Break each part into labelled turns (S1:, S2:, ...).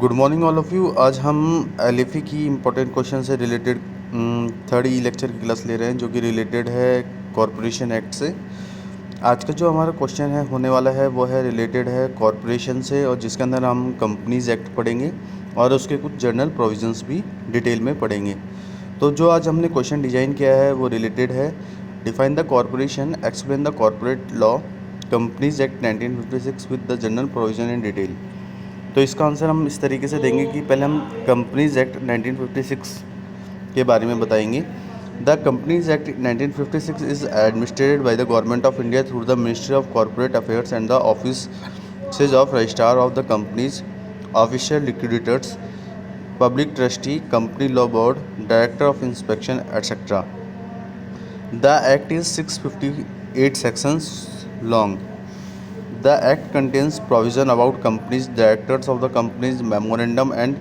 S1: Good morning all of you. आज हम एलएफई की इम्पोर्टेंट क्वेश्चन से रिलेटेड थर्ड ई लेक्चर की क्लास ले रहे हैं, जो कि रिलेटेड है कॉरपोरेशन एक्ट से। आज का जो हमारा क्वेश्चन है होने वाला है वो है रिलेटेड है कॉरपोरेशन से, और जिसके अंदर हम कंपनीज एक्ट पढ़ेंगे और उसके कुछ जनरल प्रोविजंस भी डिटेल में पढ़ेंगे। तो जो आज हमने क्वेश्चन डिज़ाइन किया है वो रिलेटेड है define the corporation, explain the corporate law, companies act 1956 with the general provision in detail. तो इसका आंसर हम इस तरीके से देंगे कि पहले हम कंपनीज एक्ट 1956 के बारे में बताएंगे। The companies act 1956 is administrated by the government of India through the ministry of corporate affairs and the offices of registrar of the companies, official liquidators, public trustee, company law board, director of inspection etcetera. The act is 658 sections long. The Act contains provision about companies, directors of the companies, memorandum and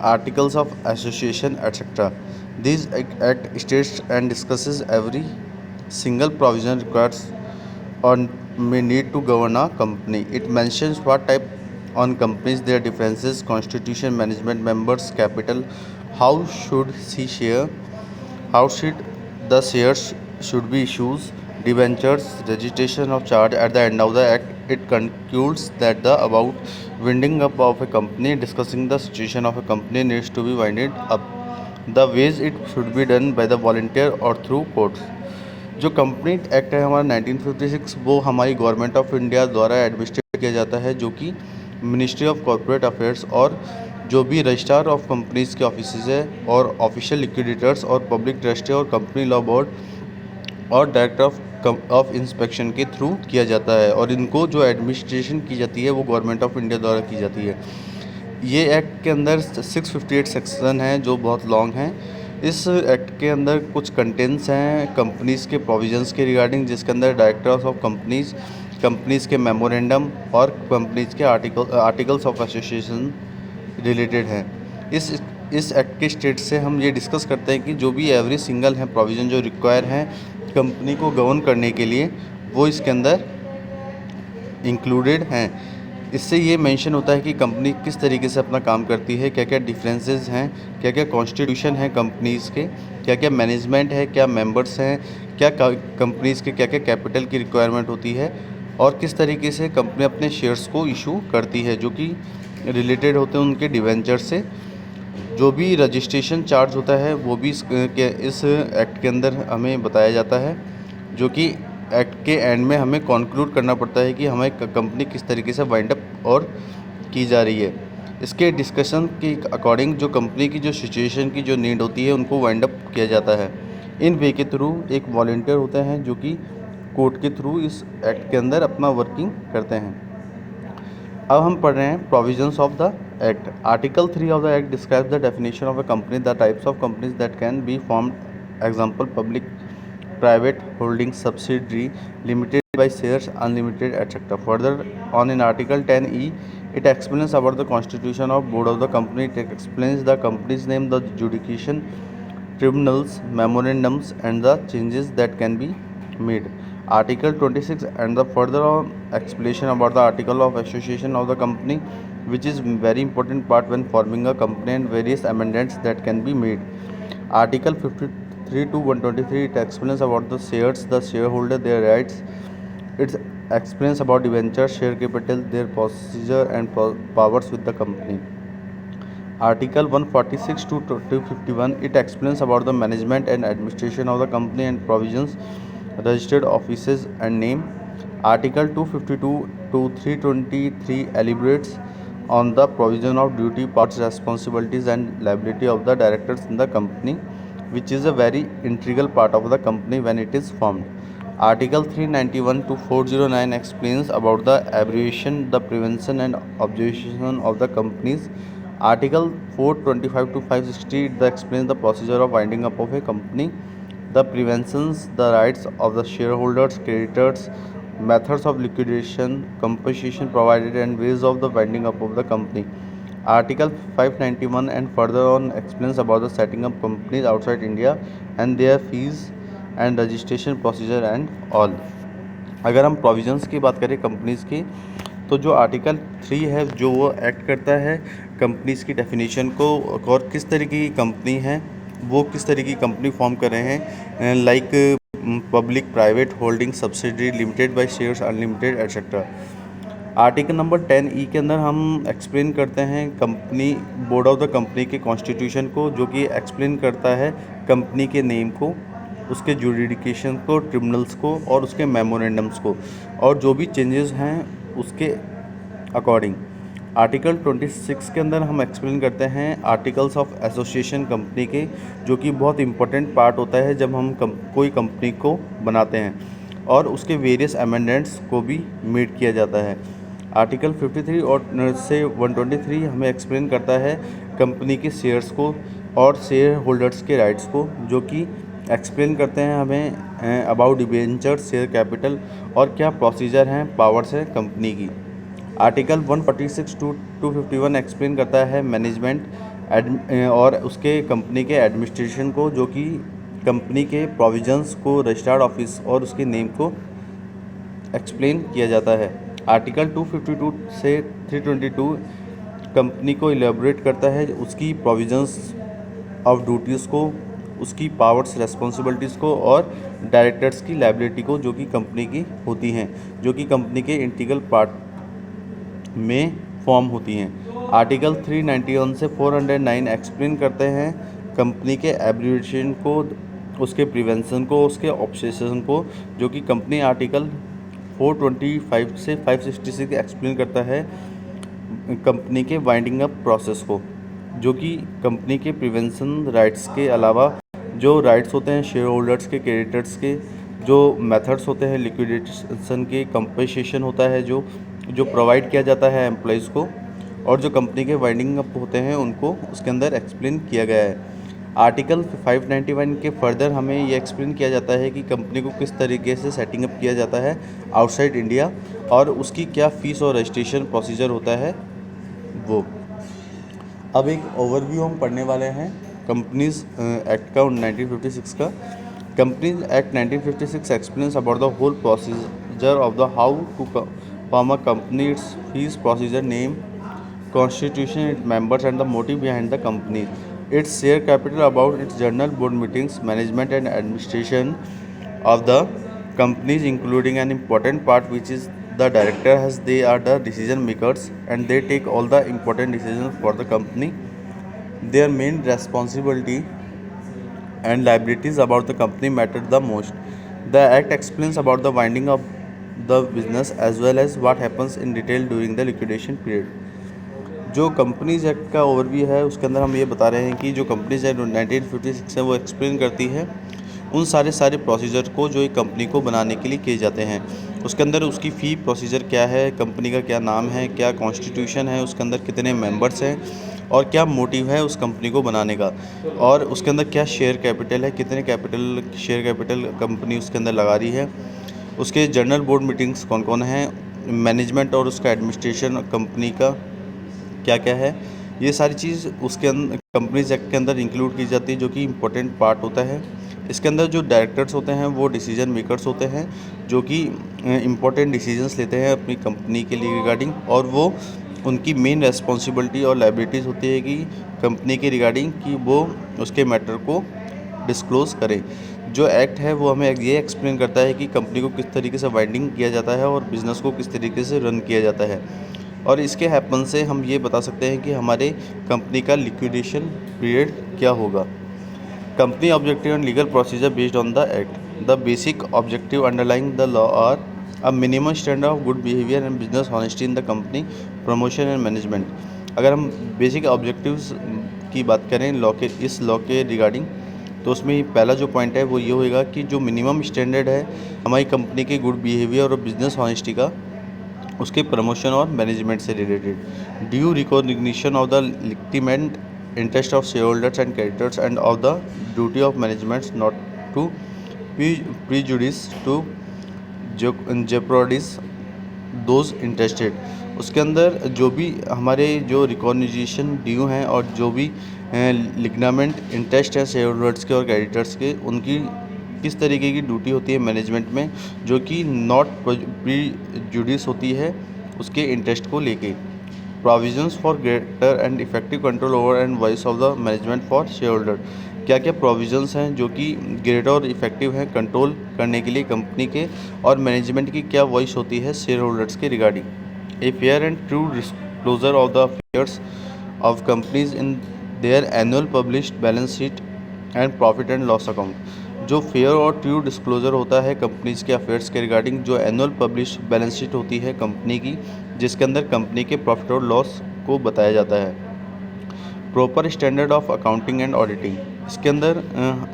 S1: articles of association, etc. This Act states and discusses every single provision required or may need to govern a company. It mentions what type on companies, their differences, constitution, management, members, capital, how should she share, how should the shares should be issued, debentures, registration of charge. At the end of the act, it concludes that the about winding up of a company, discussing the situation of a company needs to be winded up. The ways it should be done by the volunteer or through courts. जो company act है हमारा 1956, वो हमारी government of India द्वारा administrate किया जाता है, जो कि मिनिस्ट्री ऑफ कॉर्पोरेट अफेयर्स और जो भी रजिस्ट्रार ऑफ कंपनीज़ के ऑफिसेज है और ऑफिशियल लिक्विडेटर्स और पब्लिक ट्रस्टी और कंपनी लॉ बोर्ड और डायरेक्टर ऑफ इंस्पेक्शन के थ्रू किया जाता है, और इनको जो एडमिनिस्ट्रेशन की जाती है वो गवर्नमेंट ऑफ इंडिया द्वारा की जाती है। ये एक्ट के अंदर 658 सेक्शन हैं जो बहुत लॉन्ग हैं। इस एक्ट के अंदर कुछ कंटेंट्स हैं कंपनीज़ के प्रोविजंस के रिगार्डिंग, जिसके अंदर डायरेक्टर्स ऑफ कंपनीज़ के मेमोरेंडम और कंपनीज़ के आर्टिकल्स ऑफ एसोसिएशन रिलेटेड हैं। इस एक्ट के स्टेट से हम ये डिस्कस करते हैं कि जो भी एवरी सिंगल है प्रोविज़न जो रिक्वायर हैं कंपनी को गवर्न करने के लिए, वो इसके अंदर इंक्लूडेड हैं। इससे ये मेंशन होता है कि कंपनी किस तरीके से अपना काम करती है, क्या क्या डिफरेंसेस हैं, क्या क्या कॉन्स्टिट्यूशन है कंपनीज़ के, क्या क्या मैनेजमेंट है, क्या मेंबर्स हैं, क्या कंपनीज़ के क्या क्या कैपिटल की रिक्वायरमेंट होती है, और किस तरीके से कंपनी अपने शेयर्स को इशू करती है, जो कि रिलेटेड होते हैं उनके डिवेंचर से। जो भी रजिस्ट्रेशन चार्ज होता है वो भी इस एक्ट के अंदर हमें बताया जाता है, जो कि एक्ट के एंड में हमें कॉन्क्लूड करना पड़ता है कि हमें कंपनी किस तरीके से वाइंड अप और की जा रही है। इसके डिस्कशन के अकॉर्डिंग जो कंपनी की जो सिचुएशन की जो नीड होती है उनको वाइंड अप किया जाता है। इन वे के थ्रू एक वॉलंटियर होते हैं जो कि कोर्ट के थ्रू इस एक्ट के अंदर अपना वर्किंग करते हैं। अब हम पढ़ रहे हैं provisions of the act. Article 3 of the act describes the definition of a company, the types of companies that can be formed, example public, private holding, subsidiary, limited by shares, unlimited, etc. Further on in Article 10E, it explains about the constitution of board of the company. It explains the company's name, the jurisdiction, tribunals, memorandums, and the changes that can be made. Article 26 and the further on explanation about the article of association of the company, which is very important part when forming a company, and various amendments that can be made. Article 53 to 123, it explains about the shares, the shareholder, their rights. It explains about debenture, share capital, their procedure and powers with the company. Article 146 to 251, it explains about the management and administration of the company and provisions, registered offices and name. Article 252 to 323 elaborates on the provision of duty, parts, responsibilities and liability of the directors in the company, which is a very integral part of the company when it is formed. Article 391 to 409 explains about the abbreviation, the prevention and observation of the companies. Article 425 to 560, it explains the procedure of winding up of a company, the preventions, the rights of the shareholders, creditors, methods of liquidation, compensation provided, and ways of the winding up of the company. Article 591 and further on explains about the setting up companies outside India and their fees and registration procedure and all. अगर हम provisions की बात करें companies की, तो जो article 3 है जो वो एक्ट करता है कंपनीज की डेफिनेशन को और किस तरीके की कंपनी है, वो किस तरीके की कंपनी फॉर्म कर रहे हैं, like public, private, holding, subsidiary, limited by shares, unlimited etcetera. Article number 10E के अंदर हम एक्सप्लेन करते हैं company board of the company के कॉन्स्टिट्यूशन को, जो कि एक्सप्लेन करता है कंपनी के नेम को, उसके जुडिडिकेशन को, ट्रिब्यूनल्स को और उसके मेमोरेंडम्स को, और जो भी चेंजेस हैं उसके अकॉर्डिंग। आर्टिकल 26 के अंदर हम एक्सप्लेन करते हैं आर्टिकल्स ऑफ एसोसिएशन कंपनी के, जो कि बहुत इंपॉर्टेंट पार्ट होता है जब हम कोई कंपनी को बनाते हैं, और उसके वेरियस अमेंडमेंट्स को भी मेड किया जाता है। आर्टिकल 53 और से 123 हमें एक्सप्लेन करता है कंपनी के शेयर्स को और शेयर होल्डर्स के राइट्स को, जो कि एक्सप्लेन करते हैं हमें अबाउट डिबेंचर, शेयर कैपिटल और क्या प्रोसीजर हैं, पावर्स हैं कंपनी की। आर्टिकल 146 टू 251 एक्सप्लेन करता है मैनेजमेंट और उसके कंपनी के एडमिनिस्ट्रेशन को, जो कि कंपनी के प्रोविजंस को, रजिस्टर्ड ऑफिस और उसके नेम को एक्सप्लेन किया जाता है। आर्टिकल 252 से 322 कंपनी को इलेबोरेट करता है उसकी प्रोविजंस ऑफ ड्यूटीज़ को, उसकी पावर्स, रेस्पॉन्सिबिलिटीज़ को और डायरेक्टर्स की लायबिलिटी को, जो कि कंपनी की होती हैं, जो कि कंपनी के इंटीग्रल पार्ट में फॉर्म होती हैं। आर्टिकल 391 से 409 एक्सप्लेन करते हैं कंपनी के एब्रिविएशन को, उसके प्रिवेंशन को, उसके ऑब्सेशन को, जो कि कंपनी आर्टिकल 425 से 566 एक्सप्लेन करता है कंपनी के वाइंडिंग अप प्रोसेस को, जो कि कंपनी के प्रिवेंशन राइट्स के अलावा जो राइट्स होते हैं शेयर होल्डर्स के, क्रेडिटर्स के, जो मेथड्स होते हैं लिक्विडेशन के, कंपनसेशन होता है जो प्रोवाइड किया जाता है एम्प्लॉइज़ को, और जो कंपनी के वाइंडिंग अप होते हैं उनको उसके अंदर एक्सप्लेन किया गया है। आर्टिकल 591 के फर्दर हमें ये एक्सप्लेन किया जाता है कि कंपनी को किस तरीके से सेटिंग अप किया जाता है आउटसाइड इंडिया, और उसकी क्या फ़ीस और रजिस्ट्रेशन प्रोसीजर होता है वो। अब एक ओवरव्यू हम पढ़ने वाले हैं कंपनीज एक्ट का 1956 का। Companies act 1956 explains about the whole procedure of the how to form a company, its fees, procedure, name, constitution, its members and the motive behind the company, its share capital, about its journal board meetings, management and administration of the companies, including an important part which is the director, as they are the decision makers and they take all the important decisions for the company. Their main responsibility and liabilities about the company matter the most. The act explains about the winding up the business as well as what happens in detail during the liquidation period. जो companies act का overview है उसके अंदर हम ये बता रहे हैं कि जो कंपनीज एक्ट 1956 है वो एक्सप्लेन करती है उन सारे प्रोसीजर को जो एक कंपनी को बनाने के लिए किए जाते हैं। उसके अंदर उसकी फ़ी प्रोसीजर क्या है, कंपनी का क्या नाम है, क्या कॉन्स्टिट्यूशन है, उसके अंदर कितने मेंबर्स हैं और क्या मोटिव है उस कंपनी को बनाने का, और उसके अंदर क्या शेयर कैपिटल है, कितने शेयर कैपिटल कंपनी उसके अंदर लगा रही है, उसके जनरल बोर्ड मीटिंग्स कौन कौन हैं, मैनेजमेंट और उसका एडमिनिस्ट्रेशन कंपनी का क्या क्या है, ये सारी चीज़ उसके अंदर कंपनीज एक्ट के अंदर इंक्लूड की जाती है, जो कि इम्पोर्टेंट पार्ट होता है। इसके अंदर जो डायरेक्टर्स होते हैं वो डिसीजन मेकर्स होते हैं, जो कि इम्पोर्टेंट डिसीजंस लेते हैं अपनी कंपनी के लिए रिगार्डिंग, और वो उनकी मेन रेस्पॉन्सिबिलिटी और लायबिलिटीज़ होती है कि कंपनी के रिगार्डिंग कि वो उसके मैटर को डिस्क्लोज़ करें। जो एक्ट है वो हमें ये एक्सप्लेन करता है कि कंपनी को किस तरीके से वाइंडिंग किया जाता है और बिज़नेस को किस तरीके से रन किया जाता है, और इसके हैपन से हम ये बता सकते हैं कि हमारे कंपनी का लिक्विडेशन पीरियड क्या होगा। Company objective and legal procedure based on the act. The basic objective underlying the law are a minimum standard of good behaviour and business honesty in the company, promotion and management. अगर हम basic objectives की बात करें इस law के regarding, तो उसमें पहला जो पॉइंट है वो ये होगा कि जो मिनिमम स्टैंडर्ड है हमारी कंपनी के गुड बिहेवियर और बिजनेस ऑनेस्टी का, उसके प्रमोशन और मैनेजमेंट से related. Due recognition of the legitimate interest of shareholders and creditors and of the duty of management not to prejudice to jeopardise those interested. उसके अंदर जो भी हमारे जो रिकॉग्निशन ड्यू हैं और जो भी लिग्नामेंट इंटरेस्ट है शेयर होल्डर्स के और क्रेडिटर्स के, उनकी किस तरीके की ड्यूटी होती है मैनेजमेंट में, जो कि नॉट प्रीजुडिस होती है उसके इंटरेस्ट को लेके। Provisions for greater and effective control over and voice of the management for share holder. क्या क्या प्रोविजंस हैं जो कि ग्रेटर और इफेक्टिव हैं कंट्रोल करने के लिए कंपनी के, और मैनेजमेंट की क्या वॉइस होती है शेयर होल्डर्स के regarding. A fair and true disclosure of the affairs of companies in their annual published balance sheet and profit and loss account. जो फेयर और ट्रू डिस्क्लोजर होता है कंपनीज के अफेयर्स के रिगार्डिंग, जो एनुअल पब्लिश बैलेंस शीट होती है company की, जिसके अंदर कंपनी के प्रॉफिट और लॉस को बताया जाता है। Proper standard of accounting and auditing, इसके अंदर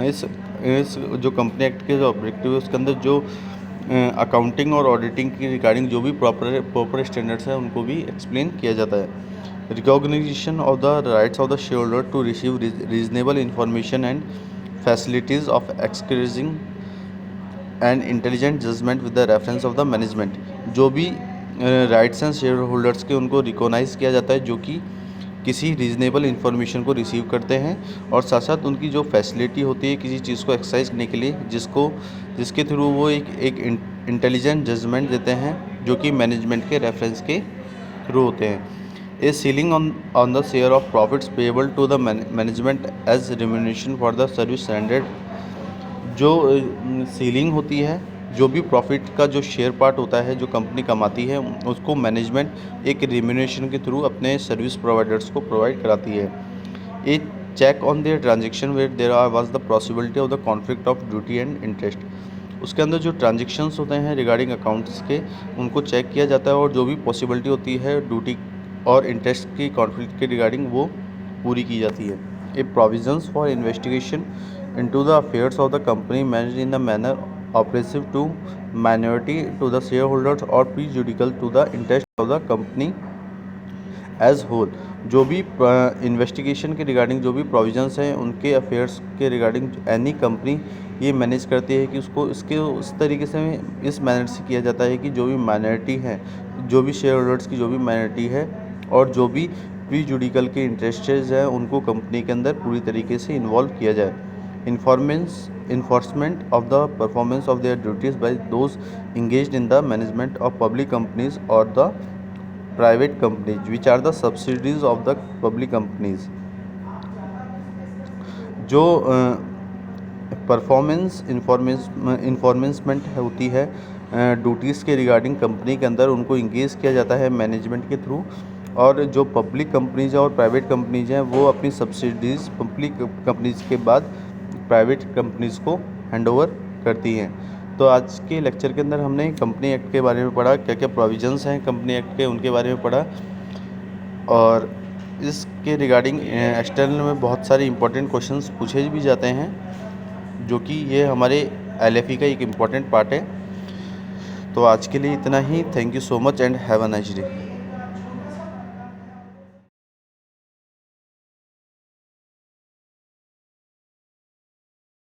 S1: इस जो कंपनी एक्ट के जो ऑब्जेक्टिव है उसके अंदर जो अकाउंटिंग और ऑडिटिंग की रिगार्डिंग जो भी प्रॉपर स्टैंडर्ड्स हैं उनको भी एक्सप्लेन किया जाता है। Recognition of the rights of the share holder to receive reasonable information and facilities of expressing and intelligent judgement with the reference of the management. जो भी राइट्स हैं शेयर होल्डर्स के उनको रिकॉग्नाइज किया जाता है जो कि किसी रीजनेबल इन्फॉर्मेशन को रिसीव करते हैं, और साथ साथ उनकी जो फैसिलिटी होती है किसी चीज़ को एक्सरसाइज करने के लिए जिसके थ्रू वो एक इंटेलिजेंट जजमेंट देते हैं जो कि मैनेजमेंट के रेफरेंस के थ्रू होते हैं। A ceiling on the share of profits payable to the management as remuneration for the service rendered. जो सीलिंग होती है, जो भी प्रॉफिट का जो शेयर पार्ट होता है जो कंपनी कमाती है उसको मैनेजमेंट एक रिम्यूनरेशन के थ्रू अपने सर्विस प्रोवाइडर्स को प्रोवाइड कराती है। A check on their transaction where there was the possibility of the conflict of duty and interest. उसके अंदर जो ट्रांजेक्शन्स होते हैं रिगार्डिंग अकाउंट्स के उनको चेक किया जाता है, और जो भी पॉसिबिलिटी होती है ड्यूटी और इंटरेस्ट की कॉन्फ्लिक्ट के रिगार्डिंग वो पूरी की जाती है। A provisions for investigation into the affairs of the company managed in the manner oppressive to minority to the shareholders or prejudicial to the interest of the company as whole. जो भी investigation के regarding जो भी provisions हैं उनके affairs के regarding any company ये manage करती है कि उसको इसके उस तरीके से इस मैनर से किया जाता है कि जो भी माइनॉरिटी है, जो भी शेयर होल्डर्स की जो भी माइनॉरिटी है और जो भी प्री जुडिकल के इंटरेस्टेज हैं उनको कंपनी के अंदर पूरी तरीके से इन्वॉल्व किया जाए। enforcement of the performance of their duties by those engaged in the management of public companies or the private companies which are the subsidiaries of the public companies। जो परफॉर्मेंस इन्फॉर्मेंसमेंट होती है ड्यूटीज़ के regarding company के अंदर उनको engage किया जाता है मैनेजमेंट के थ्रू, और जो पब्लिक कंपनीज हैं और प्राइवेट कंपनीज हैं वो अपनी सब्सिडीज़ पब्लिक कंपनीज के बाद प्राइवेट कंपनीज़ को हैंडओवर करती हैं। तो आज के लेक्चर के अंदर हमने कंपनी एक्ट के बारे में पढ़ा, क्या क्या प्रोविजंस हैं कंपनी एक्ट के उनके बारे में पढ़ा, और इसके रिगार्डिंग एक्सटर्नल में बहुत सारे इंपॉर्टेंट क्वेश्चंस पूछे भी जाते हैं जो कि ये हमारे LFE का एक इम्पॉर्टेंट पार्ट है। तो आज के लिए इतना ही। Thank you so much and have a nice day.